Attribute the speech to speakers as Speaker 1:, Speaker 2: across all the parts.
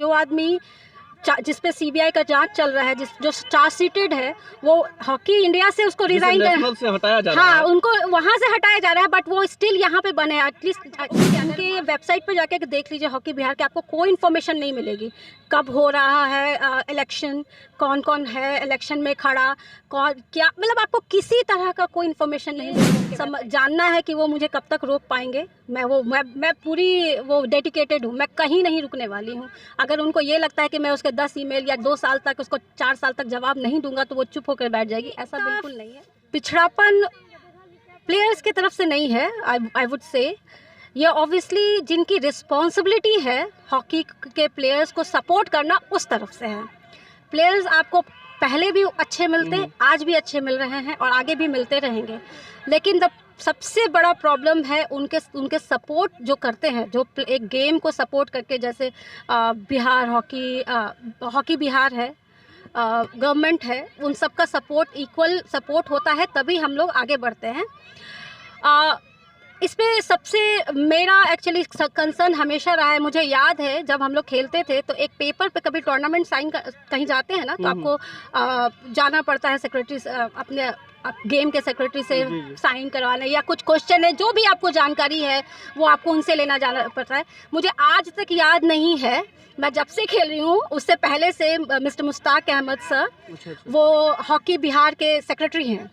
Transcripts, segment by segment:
Speaker 1: जो आदमी जिस पे सीबीआई का जांच चल रहा है, जो चार्जशीटेड है, वो हॉकी इंडिया से उसको रिजाइन
Speaker 2: नेशनल से हटाया जा रहा
Speaker 1: हाँ
Speaker 2: है।
Speaker 1: उनको वहाँ से हटाया जा रहा है, बट वो स्टिल यहाँ पे बने। एटलीस्ट उनके वेबसाइट पे जाके देख लीजिए हॉकी बिहार के, आपको कोई इन्फॉर्मेशन नहीं मिलेगी कब हो रहा है इलेक्शन, कौन कौन है इलेक्शन में खड़ा, कौन क्या, मतलब आपको किसी तरह का कोई इन्फॉर्मेशन नहीं मिलेगी। जानना है कि वो मुझे कब तक रोक पाएंगे, मैं पूरी वो डेडिकेटेड हूँ, मैं कहीं नहीं रुकने वाली हूँ। अगर उनको ये लगता है कि मैं उसके 10 ईमेल या 2 साल तक, उसको 4 साल तक जवाब नहीं दूंगा तो वो चुप होकर बैठ जाएगी, ऐसा बिल्कुल नहीं है। पिछड़ापन प्लेयर्स की तरफ से नहीं है, आई वुड से ये ऑब्वियसली जिनकी रिस्पॉन्सिबिलिटी है हॉकी के प्लेयर्स को सपोर्ट करना, उस तरफ से है। प्लेयर्स आपको पहले भी अच्छे मिलते हैं, आज भी अच्छे मिल रहे हैं और आगे भी मिलते रहेंगे, लेकिन सबसे बड़ा प्रॉब्लम है उनके सपोर्ट जो करते हैं, जो एक गेम को सपोर्ट करके, जैसे बिहार हॉकी बिहार है, गवर्नमेंट है, उन सब का सपोर्ट, इक्वल सपोर्ट होता है तभी हम लोग आगे बढ़ते हैं। इस पे सबसे मेरा एक्चुअली कंसर्न हमेशा रहा है। मुझे याद है जब हम लोग खेलते थे तो एक पेपर पे कभी टूर्नामेंट साइन कहीं जाते हैं ना, तो आपको जाना पड़ता है सेक्रेटरी, अपने गेम के सेक्रेटरी से साइन करवाने, या कुछ क्वेश्चन है, जो भी आपको जानकारी है वो आपको उनसे लेना जाना पड़ता है। मुझे आज तक याद नहीं है, मैं जब से खेल रही हूँ उससे पहले से मिस्टर मुश्ताक अहमद सर वो हॉकी बिहार के सेक्रेटरी हैं,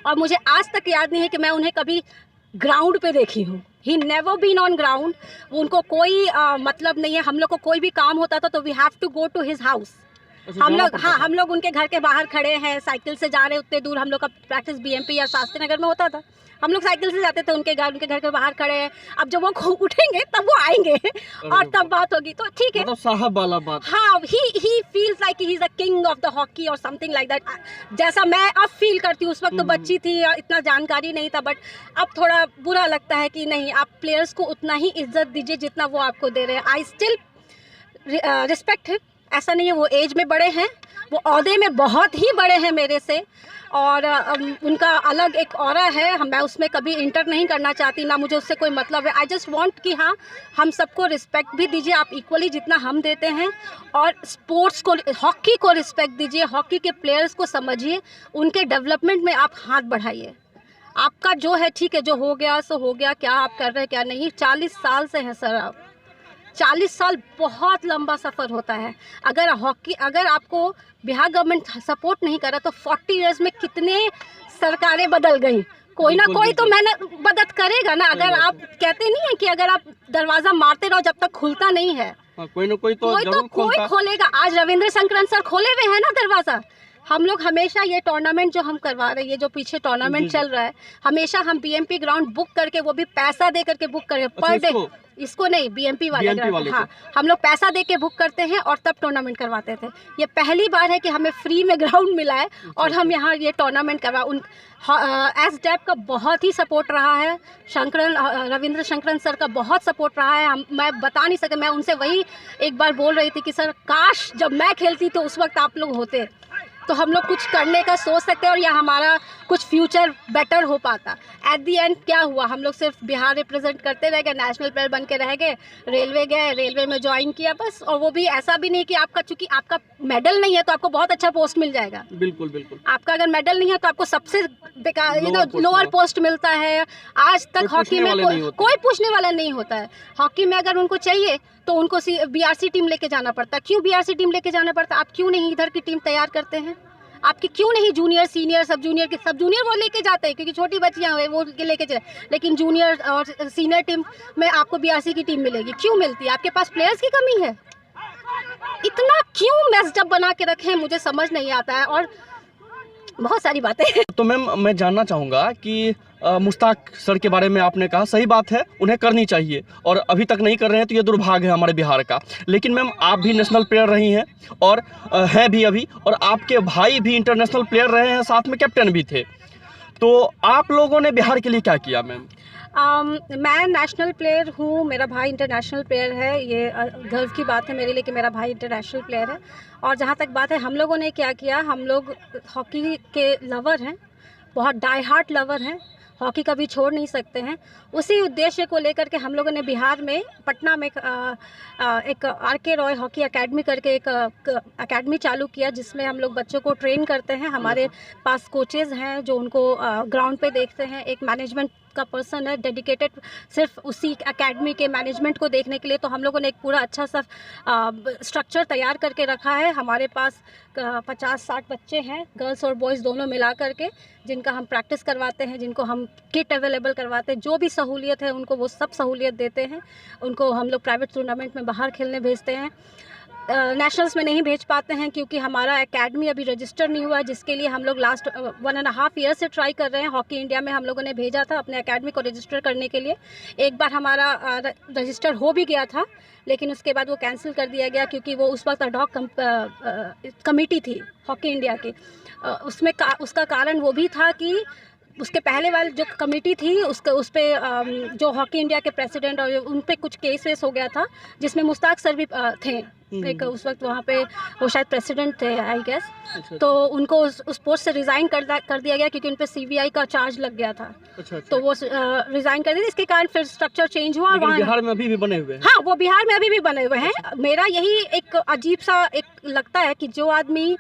Speaker 1: और मुझे आज तक याद नहीं है कि मैं उन्हें कभी ग्राउंड पे देखी हूँ। He never been on ground. उनको कोई मतलब नहीं है। हम लोग को कोई भी काम होता था तो we have to go to his house. हम लोग उनके घर के बाहर खड़े हैं, साइकिल से जा रहे उतने दूर। हम लोग का प्रैक्टिस बीएमपी या शास्त्री नगर में होता था, हम लोग साइकिल से जाते थे उनके घर के बाहर खड़े हैं। अब जब वो उठेंगे तब वो आएंगे और तब बात होगी, तो ठीक है,
Speaker 2: मतलब साहब वाला बात।
Speaker 1: हाँ, he feels like he is a king of the hockey और समथिंग लाइक दैट, जैसा मैं अब फील करती हूँ। उस वक्त तो बच्ची थी और इतना जानकारी नहीं था, बट अब थोड़ा बुरा लगता है कि नहीं, आप प्लेयर्स को उतना ही इज्जत दीजिए जितना वो आपको दे रहे हैं। I still respect him. ऐसा नहीं है, वो एज में बड़े हैं, वो ओहदे में बहुत ही बड़े हैं मेरे से, और उनका अलग एक ऑरा है, मैं उसमें कभी इंटर नहीं करना चाहती, ना मुझे उससे कोई मतलब है। आई जस्ट वांट कि हाँ, हम सबको रिस्पेक्ट भी दीजिए आप इक्वली जितना हम देते हैं, और स्पोर्ट्स को, हॉकी को रिस्पेक्ट दीजिए, हॉकी के प्लेयर्स को समझिए, उनके डेवलपमेंट में आप हाथ बढ़ाइए। आपका जो है ठीक है, जो हो गया सो हो गया, क्या आप कर रहे हैं क्या नहीं। 40 साल से हैं सर आप, 40 साल बहुत लंबा सफ़र होता है। अगर आपको बिहार गवर्नमेंट सपोर्ट नहीं कर रहा तो 40 इयर्स में कितने सरकारें बदल गई, कोई ना कोई तो मेहनत मदद करेगा ना। अगर आप कहते नहीं है कि अगर आप दरवाज़ा मारते रहो जब तक खुलता नहीं है,
Speaker 2: कोई ना कोई तो जरूर
Speaker 1: खोलेगा। आज रविंद्र संकरन सर खोले हुए हैं ना दरवाज़ा। हम लोग हमेशा ये टूर्नामेंट जो हम करवा रहे हैं, ये जो पीछे टूर्नामेंट चल रहा है, हमेशा हम बीएमपी ग्राउंड बुक करके, वो भी पैसा दे करके बुक करें पर डे। इसको नहीं, बीएमपी वाले ग्राउंड, हाँ, हम लोग पैसा दे के बुक करते हैं और तब टूर्नामेंट करवाते थे। ये पहली बार है कि हमें फ्री में ग्राउंड मिला है और हम यहाँ ये टूर्नामेंट करवा। एसडेप का बहुत ही सपोर्ट रहा है, रविंद्र शंकरन सर का बहुत सपोर्ट रहा है। मैं बता नहीं सके, मैं उनसे वही एक बार बोल रही थी कि सर काश जब मैं खेलती तो उस वक्त आप लोग होते तो हम लोग कुछ करने का सोच सकते और या हमारा कुछ फ्यूचर बेटर हो पाता। एट दी एंड क्या हुआ, हम लोग सिर्फ बिहार रिप्रेजेंट करते रह गए, नेशनल प्लेयर बन के रह गए, रेलवे गए, रेलवे में ज्वाइन किया बस। और वो भी ऐसा भी नहीं कि आपका, चूंकि आपका मेडल नहीं है तो आपको बहुत अच्छा पोस्ट मिल जाएगा।
Speaker 2: बिल्कुल बिल्कुल।
Speaker 1: आपका अगर मेडल नहीं है तो आपको सबसे बेकार लोअर पोस्ट मिलता है। आज तक हॉकी में कोई पूछने वाला नहीं होता है। हॉकी में अगर उनको चाहिए तो उनको बीआरसी टीम लेके जाना पड़ता है। क्यों बीआरसी टीम लेके जाना पड़ता है? आप क्यों नहीं इधर की टीम तैयार करते हैं? आपकी क्यों नहीं जूनियर, सीनियर, सब जूनियर वो लेके जाते हैं क्योंकि छोटी बच्चियां हुए वो लेके चले, लेकिन जूनियर और सीनियर टीम में आपको बीआरसी की टीम मिलेगी। क्यों मिलती है? आपके पास प्लेयर्स की कमी है। इतना क्यों मैस्ड अप बना के रखे हैं, मुझे समझ नहीं आता है, और बहुत सारी बातें हैं।
Speaker 2: तो मैम, मैं जानना चाहूँगा कि मुश्ताक सर के बारे में आपने कहा, सही बात है, उन्हें करनी चाहिए और अभी तक नहीं कर रहे हैं तो ये दुर्भाग्य है हमारे बिहार का। लेकिन मैम, आप भी नेशनल प्लेयर रही हैं और हैं भी अभी, और आपके भाई भी इंटरनेशनल प्लेयर रहे हैं, साथ में कैप्टन भी थे। तो आप लोगों ने बिहार के लिए क्या किया मैम?
Speaker 1: मैं नेशनल प्लेयर हूँ, मेरा भाई इंटरनेशनल प्लेयर है। ये गर्व की बात है मेरे लिए कि मेरा भाई इंटरनेशनल प्लेयर है। और जहाँ तक बात है हम लोगों ने क्या किया, हम लोग हॉकी के लवर हैं, बहुत डाई हार्ट लवर हैं, हॉकी कभी छोड़ नहीं सकते हैं। उसी उद्देश्य को लेकर के हम लोगों ने बिहार में पटना में एक आर.के. रॉय हॉकी एकेडमी करके एक एकेडमी चालू किया, जिसमें हम लोग बच्चों को ट्रेन करते हैं। हमारे पास कोचेज़ हैं जो उनको ग्राउंड पे देखते हैं। एक मैनेजमेंट का पर्सन है डेडिकेटेड सिर्फ उसी एकेडमी के मैनेजमेंट को देखने के लिए। तो हम लोगों ने एक पूरा अच्छा सा स्ट्रक्चर तैयार करके रखा है। हमारे पास 50-60 बच्चे हैं, गर्ल्स और बॉयज़ दोनों मिला करके, जिनका हम प्रैक्टिस करवाते हैं, जिनको हम किट अवेलेबल करवाते हैं। जो भी सहूलियत है उनको वो सब सहूलियत देते हैं। उनको हम लोग प्राइवेट टूर्नामेंट में बाहर खेलने भेजते हैं। नेशनल्स में नहीं भेज पाते हैं क्योंकि हमारा एकेडमी अभी रजिस्टर नहीं हुआ है, जिसके लिए हम लोग लास्ट 1.5 ईयर से ट्राई कर रहे हैं। हॉकी इंडिया में हम लोगों ने भेजा था अपने एकेडमी को रजिस्टर करने के लिए। एक बार हमारा रजिस्टर हो भी गया था, लेकिन उसके बाद वो कैंसिल कर दिया गया क्योंकि वो उस वक्त अडॉक कमेटी थी हॉकी इंडिया की। उसका कारण वो भी था कि उसके पहले वाली जो कमेटी थी उस पर जो हॉकी इंडिया के प्रेसिडेंट और उन पे कुछ केसेस हो गया था, जिसमें मुश्ताक सर भी थे। एक उस वक्त वहाँ पे वो शायद प्रेसिडेंट थे आई गेस। तो उनको उस पोस्ट से रिज़ाइन कर दिया गया क्योंकि उन पे CBI का चार्ज लग गया था। तो वो रिज़ाइन कर दिया। इसके कारण फिर स्ट्रक्चर चेंज हुआ।
Speaker 2: लेकिन बिहार में अभी भी बने हुए हैं।
Speaker 1: हाँ, वो बिहार में अभी भी बने हुए हैं। मेरा यही एक अजीब सा एक लगता है कि जो आदमी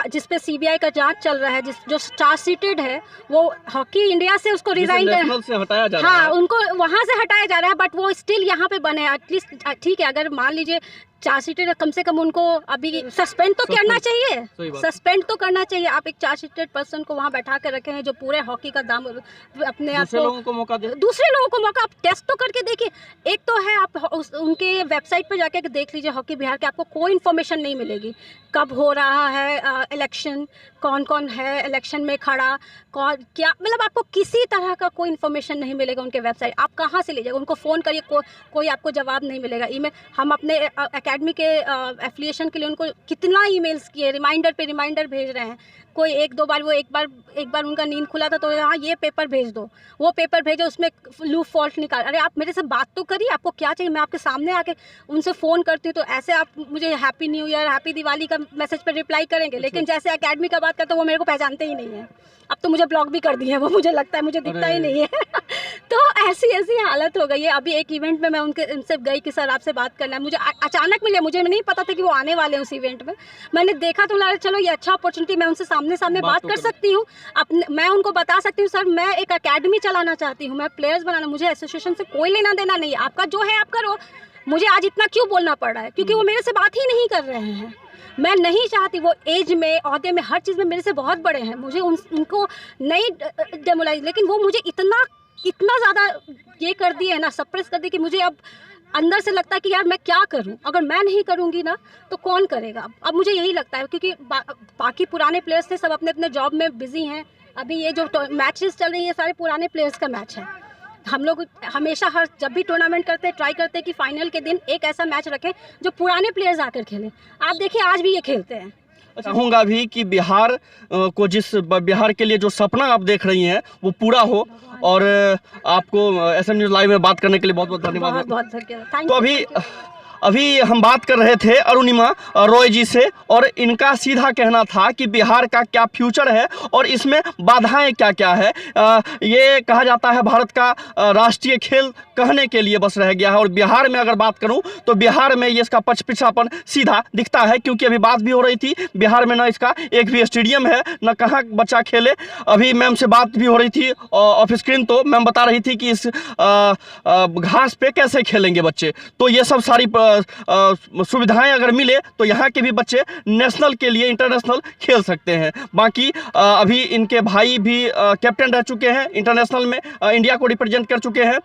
Speaker 1: जिस पे CBI का जांच चल रहा है, जो चार्ज सीटेड है, वो हॉकी इंडिया से उसको रिजाइन
Speaker 2: से हटाया जा रहा है।
Speaker 1: हाँ, उनको वहाँ से हटाया जा रहा है, बट वो स्टिल यहाँ पे बने। एटलीस्ट ठीक है, अगर मान लीजिए चार्ज सीटेड, कम से कम उनको अभी सस्पेंड तो करना चाहिए। सस्पेंड तो करना चाहिए। आप एक चार्ज सीटेड पर्सन को वहाँ बैठा कर रखे हैं जो पूरे हॉकी का दाम अपने आप
Speaker 2: दूसरे लोगों को मौका दे।
Speaker 1: दूसरे लोगों को मौका, आप टेस्ट तो करके देखिए। एक तो है आप उनके वेबसाइट पर जाके देख लीजिए हॉकी बिहार के, आपको कोई इन्फॉर्मेशन नहीं मिलेगी। कब हो रहा है इलेक्शन, कौन कौन है इलेक्शन में खड़ा, कौन क्या, मतलब आपको किसी तरह का कोई इन्फॉर्मेशन नहीं मिलेगा उनके वेबसाइट। आप कहाँ से लीजिएगा? उनको फ़ोन करिए, कोई आपको जवाब नहीं मिलेगा। ईमेल, हम अपने एकेडमी के एफिलिएशन के लिए उनको कितना ईमेल्स किए, रिमाइंडर पे रिमाइंडर भेज रहे हैं। कोई एक बार उनका नींद खुला था तो हाँ ये पेपर भेज दो, वो पेपर भेजो, उसमें लूप फॉल्ट निकाल। अरे आप मेरे से बात तो करिए, आपको क्या चाहिए? मैं आपके सामने आके उनसे फ़ोन करती हूँ, तो ऐसे आप मुझे happy new year, happy Diwali का मैसेज पर रिप्लाई करेंगे, लेकिन जैसे एकेडमी का बात करते हैं वो मेरे को पहचानते ही नहीं है। अब तो मुझे ब्लॉक भी कर दिए हैं वो, मुझे लगता है मुझे दिखता ही नहीं है। तो ऐसी हालत हो गई है। अभी एक इवेंट में मैं उनसे गई कि सर आपसे बात करना है। मुझे अचानक मिले, मुझे नहीं पता था कि वो आने वाले हैं उस इवेंट में। मैंने देखा तो लगा चलो ये अच्छा अपॉर्चुनिटी, मैं उनसे सामने बात कर सकती हूँ। मैं उनको बता सकती हूँ सर मैं एक एकेडमी चलाना चाहती हूँ, मैं प्लेयर्स बनाना, मुझे एसोसिएशन से कोई लेना देना नहीं है, आपका जो है आप करो। मुझे आज इतना क्यों बोलना पड़ रहा है? क्योंकि वो मेरे से बात ही नहीं कर रहे हैं। मैं नहीं चाहती, वो एज में, ओहदे में, हर चीज़ में मेरे से बहुत बड़े हैं, मुझे उनको नहीं डेमोलाइज, लेकिन वो मुझे इतना ज़्यादा ये कर दिए है ना, सप्रेस कर दिए कि मुझे अब अंदर से लगता है कि यार मैं क्या करूं? अगर मैं नहीं करूंगी ना तो कौन करेगा? अब मुझे यही लगता है क्योंकि बाकी पुराने प्लेयर्स थे, सब अपने अपने जॉब में बिजी हैं। अभी ये जो मैचेस चल रही है सारे पुराने प्लेयर्स का मैच है। हम लोग हमेशा जब भी टूर्नामेंट करते हैं ट्राई करते हैं कि फाइनल के दिन एक ऐसा मैच रखें जो पुराने प्लेयर्स आकर खेलें। आप देखिए आज भी ये खेलते हैं।
Speaker 2: चाहूँगा भी कि बिहार को, बिहार के लिए जो सपना आप देख रही हैं वो पूरा हो। और आपको SM न्यूज़ लाइव में बात करने के लिए बहुत बहुत धन्यवाद।
Speaker 1: बहुत धन्यवाद।
Speaker 2: तो अभी हम बात कर रहे थे अरुणिमा रॉय जी से, और इनका सीधा कहना था कि बिहार का क्या फ्यूचर है और इसमें बाधाएं क्या क्या है। ये कहा जाता है भारत का राष्ट्रीय खेल कहने के लिए बस रह गया है। और बिहार में अगर बात करूं तो बिहार में ये इसका पिछड़ापन सीधा दिखता है, क्योंकि अभी बात भी हो रही थी बिहार में ना इसका एक भी स्टेडियम है, न कहाँ बच्चा खेले। अभी मैम से बात भी हो रही थी ऑफ स्क्रीन, तो मैम बता रही थी कि इस घास पे कैसे खेलेंगे बच्चे। तो ये सब सारी सुविधाएं अगर मिले तो यहाँ के भी बच्चे नेशनल के लिए, इंटरनेशनल खेल सकते हैं। बाकी अभी इनके भाई भी कैप्टन रह चुके हैं, इंटरनेशनल में इंडिया को रिप्रेजेंट कर चुके हैं।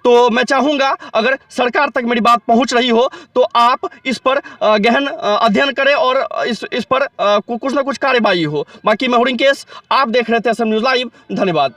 Speaker 2: तो मैं चाहूँगा अगर सरकार तक मेरी बात पहुँच रही हो तो आप इस पर गहन अध्ययन करें और इस पर कुछ ना कुछ कार्यवाही हो। बाकी मैं हुरिंकेश, आप देख रहे थे SM न्यूज़ लाइव। धन्यवाद।